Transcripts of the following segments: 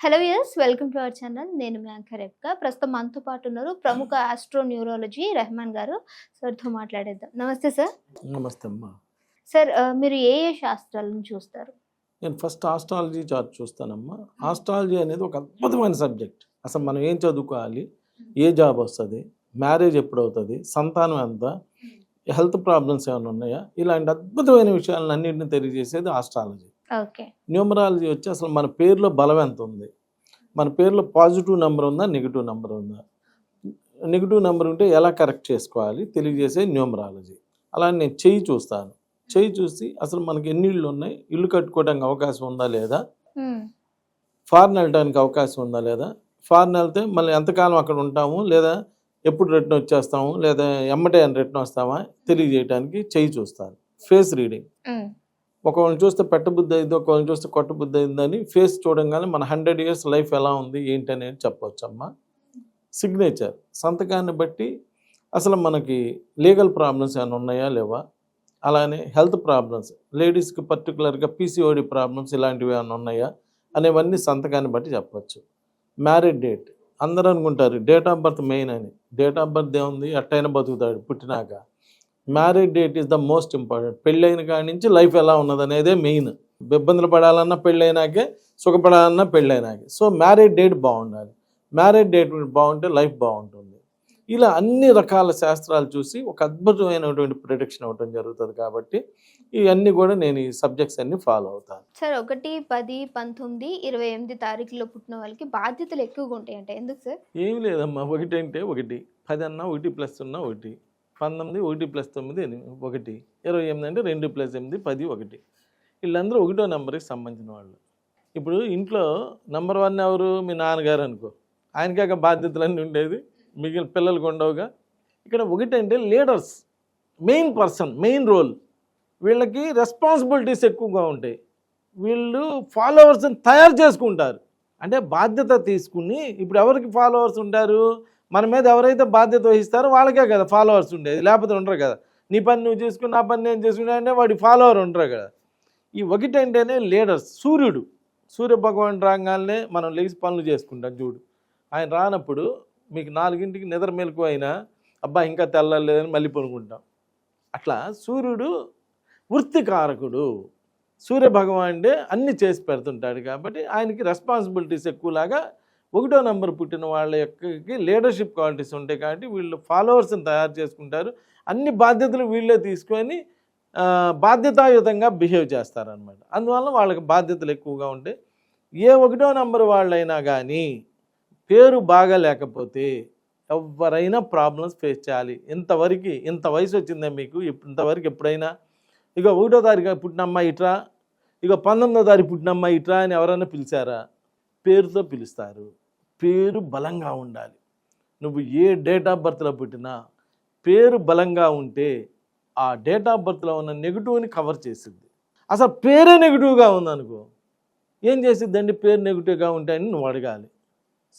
Hello yes welcome to our channel. నేను మీ anchor రేఖ. ప్రస్తుతం మనతో పాటు ఉన్నారు ప్రముఖ ఆస్ట్రో న్యూరాలజీ రెహమాన్ గారు. సార్తో మాట్లాడేద్దాం. నమస్తే సార్. నమస్తే అమ్మా. సార్ మీరు ఏ శాస్త్రాలను చూస్తారు? నేను ఫస్ట్ ఆస్ట్రాలజీ చార్ట్ చూస్తానమ్మా. ఆస్ట్రాలజీ అనేది ఒక అద్భుతమైన సబ్జెక్ట్. అసలు మనం ఏం చదువుకోవాలి, ఏ జాబ్ వస్తుంది, మ్యారేజ్ ఎప్పుడు అవుతుంది, సంతానం ఎంత, హెల్త్ ప్రాబ్లమ్స్ ఏమైనా ఉన్నాయా, ఇలాంటి అద్భుతమైన విషయాలను అన్నింటినీ తెలియజేసేది ఆస్ట్రాలజీ. ఓకే. న్యూమరాలజీ వచ్చి అసలు మన పేరులో బలం ఎంత ఉంది, మన పేరులో పాజిటివ్ నెంబర్ ఉందా, నెగిటివ్ నెంబర్ ఉందా, నెగిటివ్ నెంబర్ ఉంటే ఎలా కరెక్ట్ చేసుకోవాలి తెలియజేసే న్యూమరాలజీ. అలా నేను చెయ్యి చూస్తాను. చెయ్యి చూసి అసలు మనకి ఎన్ని ఇళ్ళు ఉన్నాయి, ఇల్లు కట్టుకోవడానికి అవకాశం ఉందా లేదా, ఫారెన్ వెళ్ళడానికి అవకాశం ఉందా లేదా, ఫారెన్ వెళ్తే మళ్ళీ ఎంతకాలం అక్కడ ఉంటాము, లేదా ఎప్పుడు రిటర్న్ వచ్చేస్తాము, లేదా ఎమ్మటే అని రిటర్న్ వస్తామా తెలియజేయడానికి చెయ్యి చూస్తాను. ఫేస్ రీడింగ్, ఒకళ్ళని చూస్తే పెట్టబుద్ధి అయింది, ఒకళ్ళని చూస్తే కొట్టబుద్ధి అయిందని ఫేస్ చూడంగానే మన 100 years లైఫ్ ఎలా ఉంది ఏంటి అనేది చెప్పవచ్చు అమ్మా. సిగ్నేచర్, సంతకాన్ని బట్టి అసలు మనకి లీగల్ ప్రాబ్లమ్స్ ఏమైనా ఉన్నాయా లేవా, అలానే హెల్త్ ప్రాబ్లమ్స్, లేడీస్కి పర్టికులర్గా పీసీఓడి ప్రాబ్లమ్స్ ఇలాంటివి ఏమైనా ఉన్నాయా అనేవన్నీ సంతకాన్ని బట్టి చెప్పచ్చు. మ్యారేజ్ డేట్, అందరూ అనుకుంటారు డేట్ ఆఫ్ బర్త్ మెయిన్ అని. డేట్ ఆఫ్ బర్త్ ఏముంది, ఎట్టయినా బతుకుతాడు పుట్టినాక. Marriage date is the most important. పెళ్ళైన కాడి నుంచి లైఫ్ ఎలా ఉన్నది అనేదే మెయిన్. ఇబ్బందులు పడాలన్నా పెళ్ళైనాకే, సుఖపడాలన్నా పెళ్ళైనాకే. సో మ్యారేజ్ డేట్ బాగుండాలి. మ్యారేజ్ డేట్ బాగుంటే లైఫ్ బాగుంటుంది. ఇలా అన్ని రకాల శాస్త్రాలు చూసి ఒక అద్భుతమైనటువంటి ప్రిడిక్షన్ అవ్వటం జరుగుతుంది. కాబట్టి ఇవన్నీ కూడా నేను ఈ సబ్జెక్ట్స్ అన్ని ఫాలో అవుతాను. సార్ 1, 10, 19, 28 తారీఖులో పుట్టిన వాళ్ళకి బాధ్యతలు ఎక్కువగా ఉంటాయంటే ఎందుకు సార్? ఏం లేదమ్మా, 1 అంటే 1, 10 అన్నా 1 ప్లస్ ఉన్నా 1, 19 1 ప్లస్ 9 1, 28 అంటే 2 ప్లస్ 8 10 1. వీళ్ళందరూ 1వ నెంబర్కి సంబంధించిన వాళ్ళు. ఇప్పుడు ఇంట్లో నెంబర్ 1 ఎవరు, మీ నాన్నగారు అనుకో, ఆయనకాక బాధ్యతలన్నీ ఉండేది, మిగిలిన పిల్లలకు ఉండవుగా. ఇక్కడ 1 అంటే leaders, main person, main role. వీళ్ళకి రెస్పాన్సిబిలిటీస్ ఎక్కువగా ఉంటాయి. వీళ్ళు ఫాలోవర్స్ని తయారు చేసుకుంటారు. అంటే బాధ్యత తీసుకుని, ఇప్పుడు ఎవరికి ఫాలోవర్స్ ఉంటారు, మన మీద ఎవరైతే బాధ్యత వహిస్తారో వాళ్ళకే కదా ఫాలోవర్స్ ఉండేది, లేకపోతే ఉండరు కదా. నీ పని నువ్వు చేసుకుని నా పని నేను చేసుకున్నా అంటే వాడి ఫాలోవర్ ఉండరు కదా. ఈ 1 అంటేనే లీడర్స్. సూర్యుడు, సూర్య భగవాన్ రాగానే మనం లేచి పనులు చేసుకుంటాం చూడు. ఆయన రానప్పుడు మీకు 4ంటికి నిద్ర మెలకు అయినా అబ్బా ఇంకా తెల్లలేదని మళ్ళీ పనుకుంటాం. అట్లా సూర్యుడు వృత్తికారకుడు. సూర్య భగవానుడే అన్ని చేసి పెడుతుంటాడు. కాబట్టి ఆయనకి రెస్పాన్సిబిలిటీస్ ఎక్కువలాగా 1వ నెంబర్ పుట్టిన వాళ్ళ యొక్క లీడర్షిప్ క్వాలిటీస్ ఉంటాయి. కాబట్టి వీళ్ళు ఫాలోవర్స్ని తయారు చేసుకుంటారు. అన్ని బాధ్యతలు వీళ్ళే తీసుకొని బాధ్యతాయుతంగా బిహేవ్ చేస్తారనమాట. అందువల్ల వాళ్ళకి బాధ్యతలు ఎక్కువగా ఉంటాయి. ఏ 1వ నెంబర్ వాళ్ళైనా కానీ పేరు బాగా లేకపోతే ఎవరైనా ప్రాబ్లమ్స్ ఫేస్ చేయాలి. ఇంత వయసు వచ్చిందే మీకు, ఇంతవరకు ఎప్పుడైనా ఇక 1వ తారీఖు పుట్టిన అమ్మాయి ఇట్రా, ఇక 19వ తారీఖు పుట్టిన అమ్మాయి ఇట్రా అని ఎవరైనా పిలిచారా? పేరుతో పిలుస్తారు. పేరు బలంగా ఉండాలి. నువ్వు ఏ డేట్ ఆఫ్ బర్త్లో పుట్టినా పేరు బలంగా ఉంటే ఆ డేట్ ఆఫ్ బర్త్లో ఉన్న నెగిటివ్ని కవర్ చేసిద్ది. అసలు పేరే నెగిటివ్గా ఉందనుకో ఏం చేసిద్దండి? పేరు నెగిటివ్గా ఉంటాయని నువ్వు అడగాలి.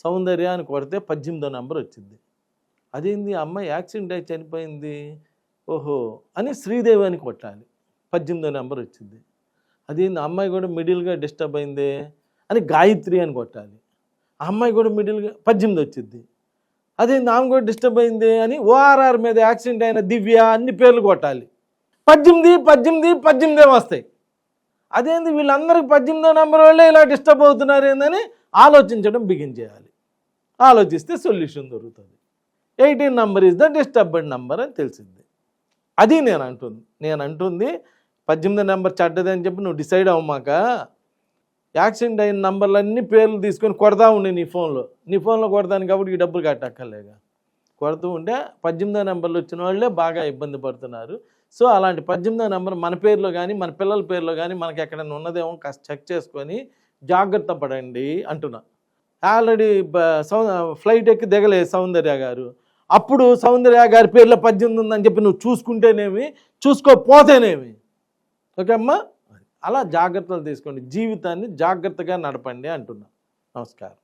సౌందర్య అని కొడితే 18వ నెంబర్ వచ్చింది. అదేంది అమ్మాయి యాక్సిడెంట్ అయి చనిపోయింది, ఓహో అని శ్రీదేవి అని కొట్టాలి, 18వ నెంబర్ వచ్చింది. అదేంది అమ్మాయి కూడా మిడిల్గా డిస్టర్బ్ అయింది అని గాయత్రి అని కొట్టాలి, ఆ అమ్మాయి కూడా మిడిల్గా 18 వచ్చింది. అదేంది ఆమె కూడా డిస్టర్బ్ అయింది అని ఓఆర్ఆర్ మీద యాక్సిడెంట్ అయిన దివ్య అన్ని పేర్లు కొట్టాలి, 18 18 18 వస్తాయి. అదేంది వీళ్ళందరికీ 18వ నెంబర్ వాళ్ళే ఇలా డిస్టర్బ్ అవుతున్నారు ఏందని ఆలోచించడం బిగిన్ చేయాలి. ఆలోచిస్తే సొల్యూషన్ దొరుకుతుంది. 18 నెంబర్ ఈజ్ ద డిస్టర్బెడ్ నెంబర్ అని తెలిసింది. అది నేను అంటుంది 18వ నెంబర్ చెడ్డదని చెప్పి నువ్వు డిసైడ్ అవ్వమాక. యాక్సిడెంట్ అయిన నంబర్లన్నీ పేర్లు తీసుకొని కొడతా ఉండే నీ ఫోన్లో కొడతాను కాబట్టి ఈ డబ్బులు కట్టక్కర్లేగా. కొడుతూ ఉంటే 18వ నెంబర్లు వచ్చిన వాళ్ళే బాగా ఇబ్బంది పడుతున్నారు. సో అలాంటి 18వ నెంబర్ మన పేరులో కానీ మన పిల్లల పేరులో కానీ మనకి ఎక్కడైనా ఉన్నదేమో కాస్త చెక్ చేసుకొని జాగ్రత్త పడండి అంటున్నా. ఆల్రెడీ ఫ్లైట్ ఎక్కి దిగలే సౌందర్య గారు, అప్పుడు సౌందర్య గారి పేర్లో 18 ఉందని చెప్పి నువ్వు చూసుకుంటేనేమి, చూసుకోపోతేనేమి. ఓకే అమ్మా, అలా జాగ్రత్తలు తీసుకోండి, జీవితాన్ని జాగ్రత్తగా నడపండి అంటున్నా. నమస్కారం.